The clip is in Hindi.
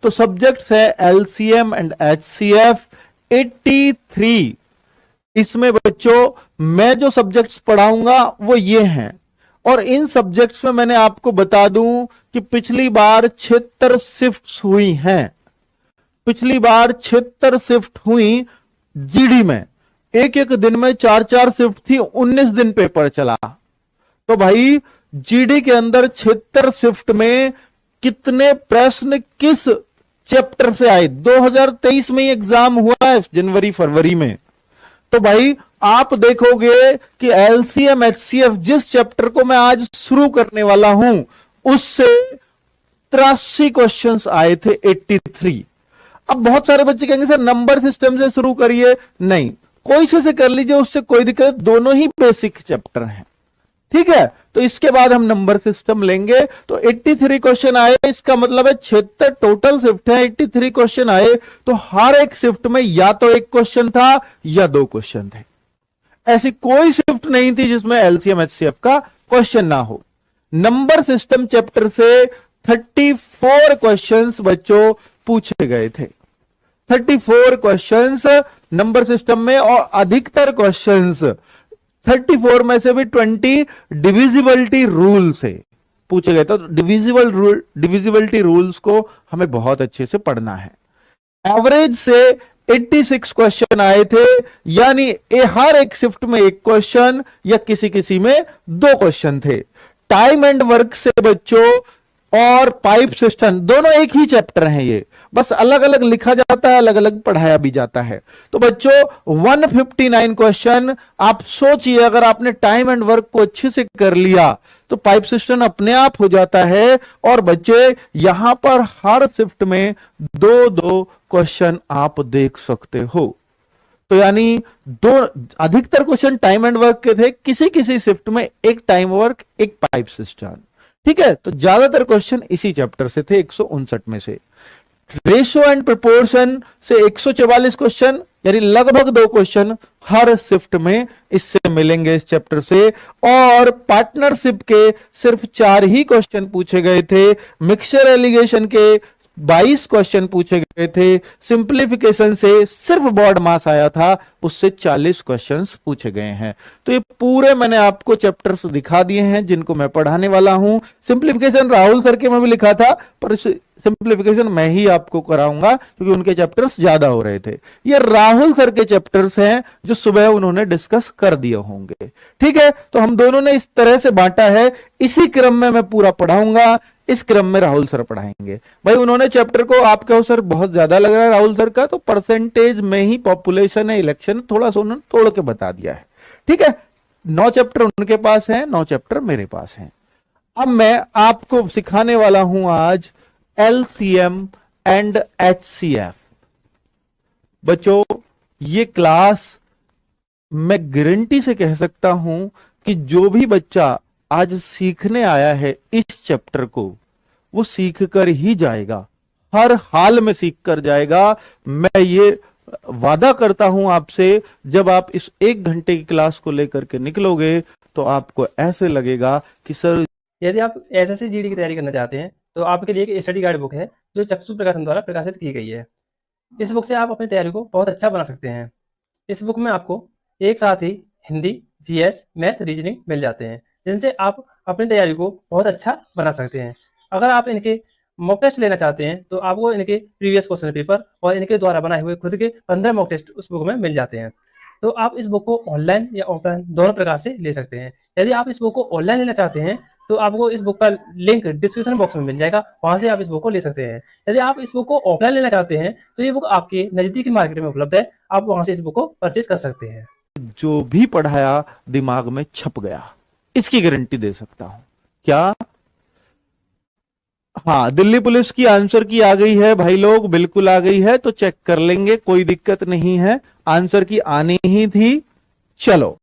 तो सब्जेक्ट्स है एलसीएम एंड एचसीएफ 83। इसमें बच्चों मैं जो सब्जेक्ट्स पढ़ाऊंगा वो ये हैं, और इन सब्जेक्ट्स में मैंने आपको बता दूं कि पिछली बार 76 शिफ्ट्स हुई हैं। पिछली बार 76 शिफ्ट हुई जीडी में, एक एक दिन में 4-4 शिफ्ट थी, 19 दिन पेपर चला। तो भाई जीडी के अंदर 76 शिफ्ट में कितने प्रश्न किस चैप्टर से आए? 2023 में एग्जाम हुआ है जनवरी फरवरी में। तो भाई आप देखोगे कि एलसीएम एचसीएफ जिस चैप्टर को मैं आज शुरू करने वाला हूं उससे 83 क्वेश्चंस आए थे, 83। अब बहुत सारे बच्चे कहेंगे सर नंबर सिस्टम से शुरू करिए। नहीं, कोई से कर लीजिए, उससे कोई दिक्कत, दोनों ही बेसिक चैप्टर हैं, ठीक है। तो इसके बाद हम नंबर सिस्टम लेंगे। तो 83 क्वेश्चन आए, इसका मतलब है 76 टोटल शिफ्ट है, 83 क्वेश्चन आए। तो हर एक शिफ्ट में या तो एक क्वेश्चन था या 2 क्वेश्चन थे। ऐसी कोई शिफ्ट नहीं थी जिसमें एलसीएम एचसीएफ का क्वेश्चन ना हो। नंबर सिस्टम चैप्टर से 34 क्वेश्चंस बच्चों पूछे गए थे, 34 क्वेश्चंस नंबर सिस्टम में, और अधिकतर क्वेश्चंस 34 में से भी 20 डिविजिबिलिटी रूल से पूछे गए। तो डिविजिबिलिटी रूल्स को हमें बहुत अच्छे से पढ़ना है। एवरेज से 86 क्वेश्चन आए थे, यानी हर एक शिफ्ट में एक क्वेश्चन या किसी किसी में 2 क्वेश्चन थे। टाइम एंड वर्क से बच्चों और पाइप सिस्टम दोनों एक ही चैप्टर हैं, ये बस अलग अलग लिखा जाता है, अलग अलग पढ़ाया भी जाता है। तो बच्चों 159 क्वेश्चन। आप सोचिए अगर आपने टाइम एंड वर्क को अच्छे से कर लिया तो पाइप सिस्टम अपने आप हो जाता है। और बच्चे यहां पर हर शिफ्ट में 2-2 क्वेश्चन आप देख सकते हो। तो यानी अधिकतर क्वेश्चन टाइम एंड वर्क के थे, किसी किसी शिफ्ट में एक टाइम वर्क एक पाइप सिस्टम, ठीक है। तो ज्यादातर क्वेश्चन इसी चैप्टर से थे, 159 में से। रेशियो एंड प्रोपोर्शन से 144 क्वेश्चन, यानी लगभग 2 क्वेश्चन हर शिफ्ट में इससे मिलेंगे इस चैप्टर से। और पार्टनरशिप के सिर्फ 4 ही क्वेश्चन पूछे गए थे। मिक्सचर एलिगेशन के 22 क्वेश्चन पूछे गए थे। सिंप्लीफिकेशन से सिर्फ बॉड मास आया था, उससे 40 क्वेश्चंस पूछे गए हैं। तो ये पूरे मैंने आपको चैप्टर्स दिखा दिए हैं जिनको मैं पढ़ाने वाला हूं। सिंप्लीफिकेशन राहुल सर के में भी लिखा था, पर सिंप्लीफिकेशन मैं ही आपको कराऊंगा क्योंकि उनके चैप्टर्स ज्यादा हो रहे थे। ये राहुल सर के चैप्टर्स हैं जो सुबह उन्होंने डिस्कस कर दिए होंगे, ठीक है। तो हम दोनों ने इस तरह से बांटा है, इसी क्रम में मैं पूरा पढ़ाऊंगा, इस क्रम में राहुल सर पढ़ाएंगे। भाई उन्होंने चैप्टर को, आप कहो सर बहुत ज्यादा लग रहा है राहुल सर का, तो परसेंटेज में ही पॉपुलेशन है, इलेक्शन थोड़ा सा उन्होंने तोड़ के बता दिया है, ठीक है। 9 चैप्टर उनके पास हैं, 9 चैप्टर मेरे पास हैं। अब मैं आपको सिखाने वाला हूं आज एलसीएम एंड एचसीएफ। बच्चों ये क्लास मैं गारंटी से कह सकता हूं कि जो भी बच्चा आज सीखने आया है इस चैप्टर को, वो सीख कर ही जाएगा, हर हाल में सीख कर जाएगा। मैं ये वादा करता हूं आपसे, जब आप इस 1 घंटे की क्लास को लेकर के निकलोगे तो आपको ऐसे लगेगा कि सर। यदि आप एसएससी जीडी की तैयारी करना चाहते हैं तो आपके लिए एक स्टडी गाइड बुक है जो चक्षु प्रकाशन द्वारा प्रकाशित की गई है। इस बुक से आप अपनी तैयारी को बहुत अच्छा बना सकते हैं। इस बुक में आपको एक साथ ही हिंदी, जीएस, मैथ, रीजनिंग मिल जाते हैं, जिनसे आप अपनी तैयारी को बहुत अच्छा बना सकते हैं। अगर आप इनके मॉक टेस्ट लेना चाहते हैं तो आपको इनके प्रीवियस क्वेश्चन पेपर और इनके द्वारा बनाए हुए खुद के 15 मॉक टेस्ट उस बुक में मिल जाते हैं। तो आप इस बुक को ऑनलाइन या ऑफलाइन दोनों प्रकार से ले सकते हैं। यदि आप इस बुक को ऑनलाइन लेना चाहते हैं तो आपको इस बुक का लिंक डिस्क्रिप्शन बॉक्स में मिल जाएगा, वहां से आप इस बुक को ले सकते हैं। यदि आप इस बुक को ऑफलाइन लेना चाहते हैं तो ये बुक आपके नजदीकी मार्केट में उपलब्ध है, आप वहां से इस बुक को परचेज कर सकते हैं। जो भी पढ़ाया दिमाग में छप गया, इसकी गारंटी दे सकता हूं। क्या? हाँ, दिल्ली पुलिस की आंसर की आ गई है भाई लोग, बिल्कुल आ गई है, तो चेक कर लेंगे, कोई दिक्कत नहीं है। आंसर की आनी ही थी। चलो